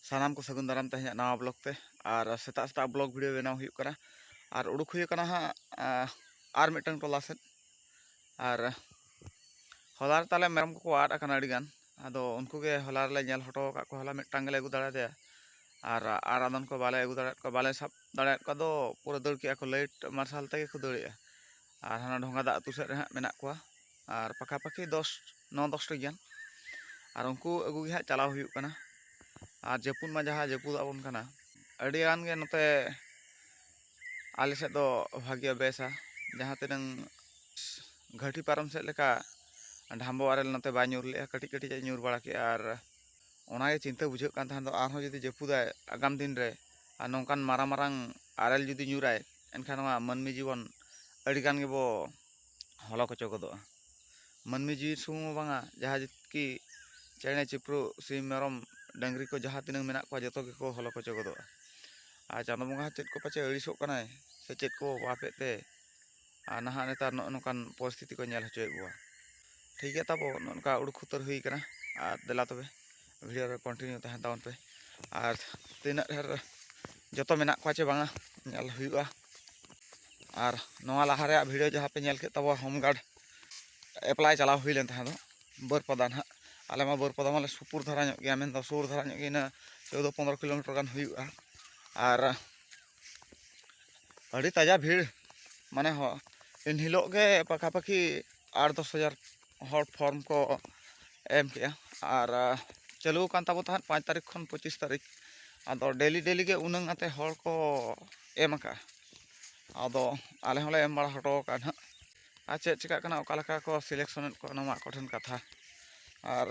सानाम को सगुन दाराम तहना नवा ब्लॉग पे और सेता सेता ब्लॉग वीडियो बनाव हुई कना और उड़ुक हुई कना हा आर मिटन टोला सेट और हलार ताले मेरम को आड़ अकना अडिगान आदो उनको के हलार ले नेल हटो का को हला मिटटांग ले अगु दाड़ा दे और आदन को बाले अगु दाड़ा को बाले सब दाड़ा को दो पूरा दौड़ के को लाइट मार्शल तक को दौड़े और हाना ढोंगा दा अतु सेट रे मेना को और पका पकी 9-10 टियान और उनको अगु गे चलाव हुई कना और जपुन मा जहाँ जपुद आबन कना अड़ी गान गे नते आले से दो भाग्य बेसा जहाँ तिनंग घाटी पारम से लेका ढाम्बो आरेल नते बा ᱧᱩᱨ ले कटी कटी ᱧᱩᱨ बाड़ा के और ओनागे चिंता बुझे कान थान दो आरहो जदि जपुदाय आगाम दिन रे और नोंकान मारांग मारांग आरेल जदि ᱧᱩराय एनखान मा मानमी जीवन अड़ी गान गे बो हलो कचो गदोआ मानमी जीवन सुमु बांगा जहाँ कि चेणे चिप्रू सिम मेरम डंगरी को जहाँ तिनंग मेना को जतो के को हलो कचो गदोआ आ चांदो बंगा चेत को पाचे अड़िसोग कनाय से चेत को बापेते आ नहा नेतार नोकान परिस्थिति को नेल हचोय बुआ ठीक है तब नोनका उड़ुक उतर हुई कना और देला तबे वीडियो रे कंटिन्यू तहन तावन पे और तीना ढेर जतो मेना को चे बांगा नेल हुईआ और नोआ लाहा रे वीडियो जहाँ पे नेल के तब होमगार्ड एप्लाई चलाव हुई लेन तहन बरपदा ना आले मा बरपदा माले सुपुर धारा ᱧᱚᱜ गया मेन दो सुर धारा ᱧᱚᱜ गिना 14-15 किलोमीटर गान हुईआ और अड़ी ताजा भीड़ माने हो इन हिलो के पका पकी 8-10 हजार हॉट फॉर्म को एम के और चलू कान ताबो तहन 5 तारीख खन 25 तारीख आदो डेली डेली के उनंग आते हॉल को एम का आदो आले होले एम बड़ा हटो का ना आ चेक चिका कना ओका लका को सिलेक्शन को नमा कठिन कथा और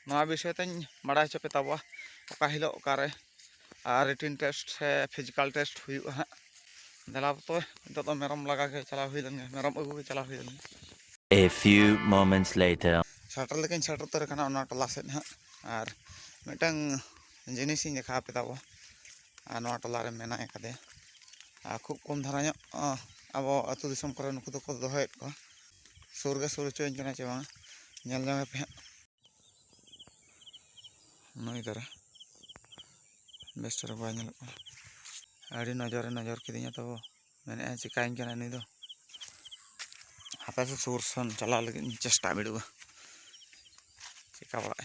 नवा विषय तन बड़ा चपे ताबो ओका हिलो ओका रे रिटन टेस्ट से फिजिकल टेस्ट हुई हा देला तो मेरम लगा के चला हुई लन मेरम अगु के चला हुई लन A few moments later. Shutter लेकिन शटर तर कना ओना टोला से ना और मिटंग जिनिस इन देखा पे ताबो आ नोआ टोला रे मेना एकदे आ खूब कम धारा अब अतु दिसम करे नुकु दो को दोहेत को सुर गे सुर चोइन कना चे बांग नेल जामे पे नई दरा बेस्टर बाय नेल को आड़ी नजर किदिया तबो मैंने चिकाइन कना नी दो हापे से सुर सन चला लगे चेष्टा बिडुआ चिका बड़ा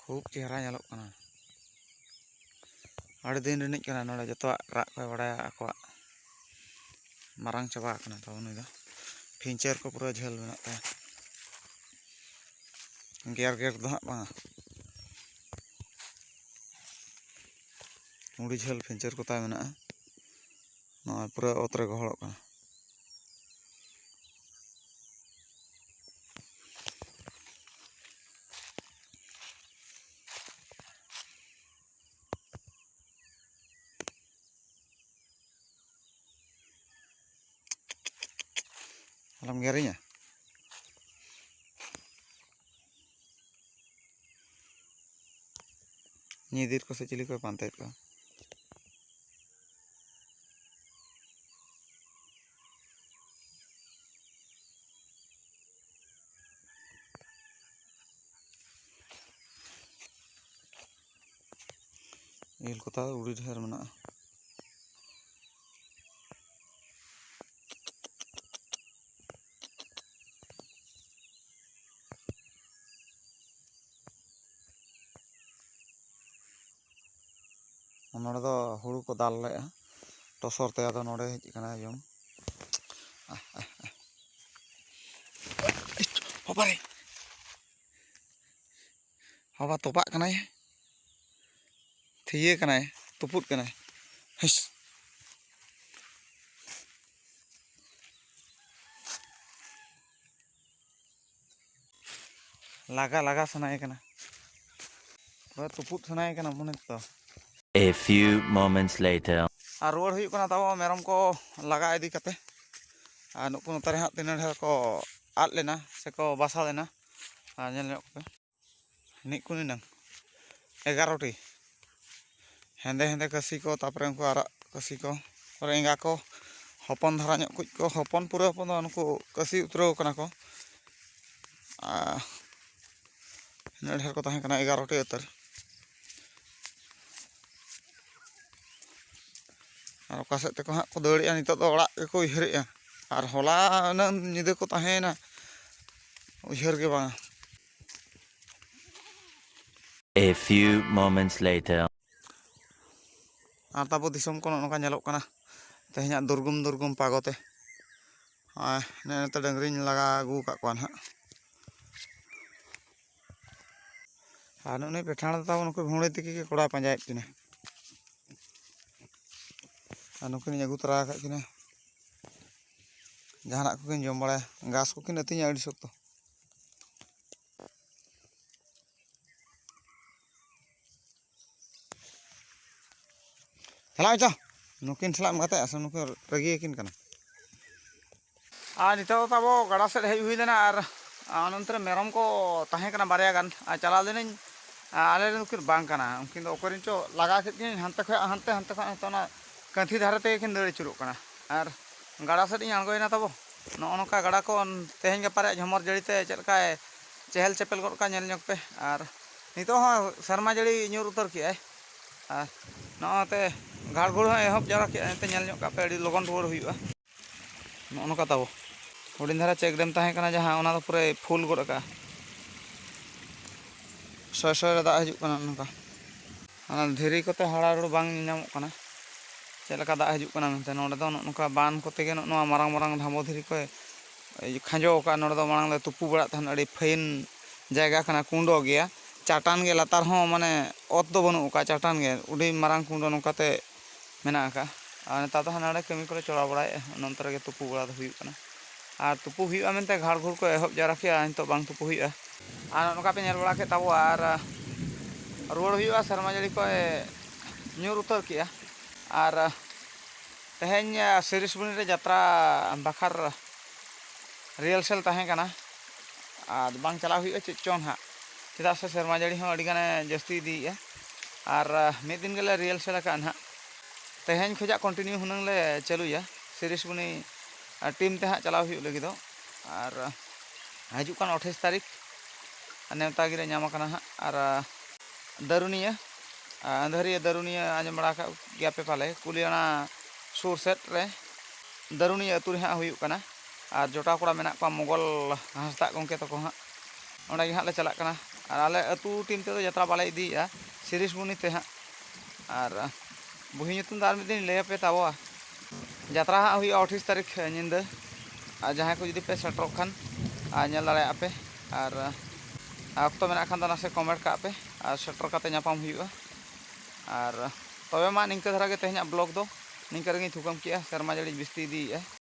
खूब चेहरा नेलोग कना आड़ी दिन रिनिज कना नोडे जतो राग को बड़ाया आकोआ मारांग चबा कना तो उनी दो फिंचर को पूरा झेल मेना ता गेर गेर दो हां बांगा मुड़ी झेल फिंचर को ता मेना नोआ पूरा ओतरे गहळोग कना alam gerinya nyidir ko se cili ko pantai ko il kota uri dher mana नोडे दो हुड़ू को दाल ले टसर ते आदो नोडे हेज कना जम बाबारे बाबा तोपा कनाय थिये कनाय तुपुत कनाय हिस लगा लगा सनाय कना पूरा तुपुत सनाय कना मने तो A few moments later. और रोड हुई कना ताबो मेरम को लगा इदी कते आ नुकु नतरे हा तिना ढेर को आद लेना से को बासा लेना आ नेल ᱧᱚᱜ पे निकु निनंग 11टी हेंदे हेंदे कसी को तापरे उनको आरा कसी को ᱯᱚᱨᱮ ᱮᱸᱜᱟ ᱠᱚ ᱦᱚᱯᱚᱱ ᱫᱷᱟᱨᱟ ᱧᱚᱜ ᱠᱩᱡ ᱠᱚ ᱦᱚᱯᱚᱱ ᱯᱩᱨᱟᱹ ᱦᱚᱯᱚᱱ ᱫᱚ ᱱᱩᱠᱩ ᱠᱟᱹᱥᱤ ᱩᱛᱨᱟᱹᱣ ᱠᱟᱱᱟ ᱠᱚ ᱤᱱᱟᱹᱜ ᱰᱷᱮᱨ ᱠᱚ ᱛᱟᱦᱮᱸ ᱠᱟᱱᱟ 11ᱴᱤ ᱩᱛᱟᱹᱨ ᱟᱨ ᱚᱠᱟ ᱥᱮᱫ ᱛᱮᱠᱚ ᱦᱟᱸᱜ ᱠᱚ ᱫᱟᱹᱲᱮᱜᱼᱟ ᱱᱤᱛᱚᱜ ᱫᱚ ᱚᱲᱟᱜ ᱜᱮᱠᱚ ᱩᱭᱦᱟᱹᱨᱮᱜᱼᱟ ᱟᱨ ᱦᱚᱞᱟ ᱩᱱᱟᱹᱜ ᱧᱤᱫᱟᱹ ᱠᱚ ᱛᱟᱦᱮᱸᱭᱮᱱᱟ ᱩᱭᱦᱟᱹᱨ ᱜᱮ ᱵᱟᱝ A few moments later. ᱟᱨ ᱛᱟᱵᱚ ᱫᱤᱥᱚᱢ ᱠᱚ ᱱᱚᱝᱠᱟ ᱧᱮᱞᱚᱜ ᱠᱟᱱᱟ ᱛᱮᱦᱮᱧᱟᱜ ᱫᱩᱨᱜᱩᱢ ᱯᱟᱜᱚᱛᱮ ᱱᱮᱛᱮ ᱰᱟᱹᱝᱨᱤᱧ ᱞᱟᱜᱟ ᱟᱹᱜᱩ ᱟᱠᱟᱫ ᱠᱚᱣᱟ ᱱᱟᱦᱟᱜ ᱟᱨ ᱱᱩᱜᱼᱩ ᱱᱩᱭ ᱯᱮᱴᱷᱟᱬ ᱫᱚ ᱛᱟᱵᱚ ᱱᱩᱠᱩ ᱵᱷᱩᱸᱲᱤ ᱛᱤᱠᱤ ᱜᱮ ᱠᱚᱲᱟᱭ ᱯᱟᱸᱡᱟᱭᱮᱫ ᱠᱤᱱᱟ ᱟᱨ ᱱᱩᱠᱤᱱᱤᱧ ᱟᱹᱜᱩ ᱛᱚᱨᱟ ᱟᱠᱟᱫ ᱠᱤᱱᱟ ᱡᱟᱦᱟᱱᱟᱜ ᱠᱚᱠᱤᱱ ᱡᱚᱢ ᱵᱟᱲᱟᱭᱟ ᱜᱷᱟᱥ ᱠᱚᱠᱤᱱ ᱟᱹᱛᱤᱧᱟ ᱟᱹᱰᱤ ᱥᱚᱠᱛᱚ ᱪᱟᱞᱟᱜ ᱪᱚ ᱱᱩᱠᱤᱱ ᱥᱟᱞᱟᱜ ᱮᱢ ᱜᱟᱛᱮᱜᱼᱟ ᱥᱮ ᱱᱩᱠᱤᱱ ᱨᱟᱹᱜᱤᱭᱟᱠᱤᱱ ᱠᱟᱱᱟ ᱟᱨ ᱱᱤᱛᱚᱜ ᱫᱚ ᱛᱟᱵᱚ ᱜᱟᱰᱟ ᱥᱮᱫ ᱦᱮᱡ ᱦᱩᱭ ᱞᱮᱱᱟ ᱟᱨ ᱱᱚᱱᱛᱮ ᱨᱮ ᱢᱮᱨᱚᱢ ᱠᱚ ᱛᱟᱦᱮᱸ ᱠᱟᱱᱟ ᱵᱟᱨᱭᱟ ᱜᱟᱱ ᱟᱨ ᱪᱟᱞᱟᱣ ᱞᱮᱱᱟᱹᱧ ᱟᱞᱮᱨᱮᱱ ᱱᱩᱠᱤᱱ ᱵᱟᱝ ᱠᱟᱱᱟ ᱩᱱᱠᱤᱱ ᱫᱚ ᱚᱠᱚᱭᱨᱮᱱ ᱪᱚ ᱞᱟᱜᱟ ᱠᱮᱫ ᱠᱤᱱ ᱦᱟᱱᱛᱮ ᱠᱷᱚᱡ ᱦᱟᱱᱛᱮ ᱠᱷᱚᱡ ᱦᱟᱱᱛᱮ ᱚᱱᱟ ᱠᱟᱹᱱᱛᱷᱤ ᱫᱷᱟᱨᱮ ᱛᱮᱜᱮ ᱠᱤᱱ ᱫᱟᱹᱲ ᱟᱹᱪᱩᱨᱚᱜ ᱠᱟᱱᱟ ᱟᱨ ᱜᱟᱰᱟ ᱥᱮᱫ ᱤᱧ ᱟᱬᱜᱚᱭᱮᱱᱟ ᱛᱟᱵᱚ ᱱᱚᱜᱼᱚ ᱱᱚᱝᱠᱟ ᱜᱟᱰᱟ ᱠᱚ ᱛᱮᱦᱮᱧ ᱜᱟᱯᱟ ᱨᱮᱭᱟᱜ ᱡᱷᱚᱢᱚᱨ ᱡᱟᱹᱲᱤᱛᱮ ᱪᱮᱫ ᱞᱮᱠᱟᱭ ᱪᱮᱦᱮᱞ ᱪᱮᱯᱮᱞ ᱜᱚᱫ ᱠᱟᱜ ᱧᱮᱞ ᱧᱚᱜ ᱯᱮ ᱟᱨ ᱱᱤᱛᱚᱜ ᱦᱚᱸ ᱥᱮᱨᱢᱟ ᱡᱟᱹᱲᱤ ᱧᱩᱨ ᱩᱛᱟᱹᱨ ᱠᱮᱜᱼᱟᱭ ᱟᱨ ᱱᱚᱜᱼᱚᱛᱮ ᱜᱷᱟᱲᱜᱷᱩᱲ ᱦᱚᱸ ᱮᱦᱚᱵ ᱡᱟᱣᱨᱟ ᱠᱮᱜᱼᱟ ᱮᱱᱛᱮ ᱧᱮᱞ ᱧᱚᱜ ᱠᱟᱜ ᱯᱮ ᱟᱹᱰᱤ ᱞᱚᱜᱚᱱ ᱨᱩᱣᱟᱹᱲ ᱦᱩᱭᱩᱜᱼᱟ ᱱᱚᱜᱼᱚ ᱱᱚᱝᱠᱟ ᱛᱟᱵᱚ ᱦᱩᱰᱤᱧ ᱫᱷᱟᱨᱟ ᱪᱮᱠ ᱰᱮᱢ ᱛᱟᱦᱮᱸ ᱠᱟᱱᱟ ᱡᱟᱦᱟᱸ ᱚᱱᱟ ᱫᱚ ᱯᱩᱨᱟᱹᱭ ᱯᱷᱩᱞ ᱜᱚᱫ ᱟᱠᱟᱜᱼᱟ ᱥᱚᱭ ᱥᱚᱭ ᱨᱮ ᱫᱟᱜ ᱦᱤᱡᱩᱜ ᱠᱟᱱᱟ ᱱᱚᱝᱠᱟ ᱚᱱᱟ ᱫᱷᱤᱨᱤ ᱠᱚᱛᱮ ᱦᱟᱲᱟᱼᱦᱩᱲᱩ ᱵᱟᱝ ᱧᱟᱢᱚᱜ ᱠᱟᱱᱟ ᱪᱮᱫ ᱞᱮᱠᱟ ᱫᱟᱜ ᱦᱤᱡᱩᱜ ᱠᱟᱱᱟ ᱢᱮᱱᱛᱮ ᱱᱚᱰᱮ ᱫᱚ ᱱᱚᱝᱠᱟ ᱵᱟᱱ ᱠᱚᱛᱮ ᱜᱮ ᱱᱚᱣᱟ ᱢᱟᱨᱟᱝ ᱰᱷᱟᱢᱵᱚ ᱫᱷᱤᱨᱤ ᱠᱚ ᱠᱷᱟᱸᱡᱚ ᱟᱠᱟᱫ ᱱᱚᱰᱮ ᱫᱚ ᱢᱟᱲᱟᱝ ᱞᱮ ᱛᱩᱯᱩ ᱵᱟᱲᱟᱜ ᱛᱟᱦᱮᱱ ᱟᱹᱰᱤ ᱯᱷᱟᱹᱭᱤᱱ ᱡᱟᱭᱜᱟ ᱠᱟᱱᱟ ᱠᱩᱸᱰᱚ ᱜᱮᱭᱟ ᱪᱟᱴᱟᱱ ᱜᱮ ᱞᱟᱛᱟᱨ ᱦᱚᱸ ᱢᱟᱱᱮ ᱚᱛ ᱫᱚ ᱵᱟᱹᱱᱩᱜ ᱟᱠᱟᱫ ᱪᱟᱴᱟᱱ ᱜᱮ ᱟᱹᱰᱤ ᱢᱟᱨᱟᱝ ᱠᱩᱸᱰᱚ ᱱᱚᱝᱠᱟᱛᱮ ᱢᱮᱱᱟᱜ ᱟᱠᱟᱫ ᱟᱨ ᱱᱮᱛᱟᱨ ᱫᱚ ᱦᱟᱸᱰᱮ ᱱᱟᱰᱮ ᱠᱟᱹᱢᱤ ᱠᱚᱞᱮ ᱪᱟᱞᱟᱣ ᱵᱟᱲᱟᱭᱮᱫᱼᱟ ᱱᱚᱱᱛᱮ ᱨᱮᱜᱮ ᱛᱩᱯᱩ ᱵᱟᱲᱟ ᱫᱚ ᱦᱩᱭᱩᱜ ᱠᱟᱱᱟ ᱟᱨ ᱛᱩᱯᱩ ᱦᱩᱭᱩᱜᱼᱟ ᱢᱮᱱᱛᱮ ᱜᱷᱟᱲᱜᱷᱩᱲ ᱠᱚ ᱮᱦᱚᱵ ᱡᱟᱣᱨᱟ ᱠᱮᱜᱼᱟ ᱱᱤᱛᱚᱜ ᱵᱟᱝ ᱛᱩᱯᱩ ᱦᱩᱭᱩᱜᱼᱟ ᱟᱨ ᱱᱚᱝᱠᱟ ᱯᱮ ᱧᱮᱞ ᱵᱟᱲᱟ ᱠᱮᱫ ᱛᱟᱵᱚ ᱟᱨ ᱨᱩᱣᱟᱹᱲ ᱦᱩᱭᱩᱜᱼᱟ ᱥᱮᱨᱢᱟ ᱡᱟᱹᱲᱤ ᱠᱚᱭ ᱧᱩᱨ ᱩᱛᱟᱹᱨ ᱠᱮᱜᱼᱟ ᱟᱨ ᱛᱮᱦᱮᱧ ᱥᱤᱨᱤᱥᱵᱩᱱᱤ ᱨᱮ ᱡᱟᱛᱨᱟ ᱵᱟᱠᱷᱟᱨ ᱨᱤᱦᱟᱨᱥᱮᱞ ᱛᱟᱦᱮᱸ ᱠᱟᱱᱟ ᱟᱨ ᱵᱟᱝ ᱪᱟᱞᱟᱣ ᱦᱩᱭᱩᱜᱼᱟ ᱪᱮᱫ ᱪᱚᱝ ᱦᱟᱸᱜ ᱪᱮᱫᱟᱜ ᱥᱮ ᱥᱮᱨᱢᱟ ᱡᱟᱹᱲᱤ ᱦᱚᱸ ᱟᱹᱰᱤ ᱜᱟᱱᱮ ᱡᱟᱹᱥᱛᱤ ᱤᱫᱤᱭᱮᱫᱼᱟ ᱟᱨ ᱢᱤᱫ ᱫᱤᱱ ᱜᱮᱞᱮ ᱨᱤᱦᱟᱨᱥᱮᱞ ᱟᱠᱟᱫᱼᱟ ᱱᱟᱦᱟᱜ ᱛᱮᱦᱮᱧ ᱠᱷᱚᱡᱟᱜ ᱠᱚᱱᱴᱤᱱᱤᱭᱩ ᱦᱩᱱᱟᱹᱝ ᱞᱮ ᱪᱟᱹᱞᱩᱭᱟ ᱥᱤᱨᱤᱥᱵᱩᱱᱤ ᱴᱤᱢ ᱛᱮ ᱦᱟᱸᱜ ᱪᱟᱞᱟᱣ ᱦᱩᱭᱩᱜ ᱞᱟᱹᱜᱤᱫᱚᱜ ᱟᱨ ᱦᱤᱡᱩᱜ ᱠᱟᱱ 28 ᱛᱟᱹᱨᱤᱠᱷ ᱱᱮᱣᱛᱟ ᱜᱮᱞᱮ ᱧᱟᱢ ᱟᱠᱟᱱᱟ ᱦᱟᱸᱜ ᱟᱨ ᱫᱟᱹᱨᱩᱱᱤᱭᱟᱹ ᱟᱸᱫᱷᱟᱹᱨᱤᱭᱟᱹ ᱫᱟᱹᱨᱩᱱᱤᱭᱟᱹ ᱟᱸᱡᱚᱢ ᱵᱟᱲᱟ ᱟᱠᱟᱫ ᱜᱮᱭᱟᱯᱮ ᱯᱟᱞᱮ ᱠᱩᱞᱤᱭᱟᱱᱟ ᱥᱩᱨ ᱥᱮᱫ ᱨᱮ ᱫᱟᱹᱨᱩᱱᱤᱭᱟᱹ ᱟᱹᱛᱩ ᱨᱮ ᱦᱟᱸᱜ ᱦᱩᱭᱩᱜ ᱠᱟᱱᱟ ᱟᱨ ᱡᱚᱴᱟᱣ ᱠᱚᱲᱟ ᱢᱮᱱᱟᱜ ᱠᱚᱣᱟ ᱢᱚᱜᱚᱞ ᱦᱟᱸᱥᱫᱟᱜ ᱜᱚᱢᱠᱮ ᱛᱟᱠᱚ ᱦᱟᱸᱜ ᱚᱸᱰᱮ ᱜᱮ ᱦᱟᱸᱜ ᱞᱮ ᱪᱟᱞᱟᱜ ᱠᱟᱱᱟ ᱟᱨ ᱟᱞᱮ ᱟᱹᱛᱩ ᱴᱤᱢ ᱛᱮᱫᱚ ᱡᱟᱛᱨᱟ ᱵᱟᱞᱮ ᱤᱫᱤᱭᱮᱫᱼᱟ ᱥᱤᱨᱤᱥᱵᱩᱱᱤ ᱛᱮ ᱦᱟᱸᱜ ᱟᱨ ᱵᱩᱦᱤ ᱧᱩᱛᱩᱢ ᱫᱚ ᱟᱨ ᱢᱤᱫ ᱫᱤᱱ ᱞᱟᱹᱭᱟᱯᱮ ᱛᱟᱵᱚ ᱡᱟᱛᱨᱟ ᱦᱟᱸᱜ ᱦᱩᱭᱩᱜᱼᱟ 28 ᱛᱟᱹᱨᱤᱠᱷ ᱧᱤᱫᱟᱹ ᱟᱨ ᱡᱟᱦᱟᱸᱭ ᱠᱚ ᱡᱩᱫᱤ ᱯᱮ ᱥᱮᱴᱮᱨᱚᱜ ᱠᱷᱟᱱ ᱧᱮᱞ ᱫᱟᱲᱮᱭᱟᱜᱼᱟ ᱯᱮ ᱟᱨ ᱚᱠᱛᱚ ᱢᱮᱱᱟᱜ ᱠᱷᱟᱱ ᱫᱚ ᱱᱟᱥᱮ ᱠᱚᱢᱮᱱᱴ ᱠᱟᱜ ᱯᱮ ᱟᱨ ᱥᱮᱴᱮᱨ ᱠᱟᱛᱮ ᱧᱟᱯᱟᱢ ᱦᱩᱭᱩᱜᱼᱟ ᱟᱨ ᱛᱚᱵᱮ ᱢᱟ ᱱᱤᱝᱠᱟᱹ ᱫᱷᱟᱨᱟ ᱜᱮ ᱛᱮᱦᱮᱧᱟᱜ ᱵᱞᱚᱜ ᱫᱚ ᱱᱤᱝᱠᱟᱹ ᱨᱮᱜᱮᱧ ᱛᱷᱩᱠᱟᱹᱢ ᱠᱮᱜᱼᱟ ᱥᱮᱨᱢᱟ ᱡᱟᱹᱲᱤ ᱵᱤᱥᱛᱤ ᱤᱫᱤᱭᱮᱫᱼᱟ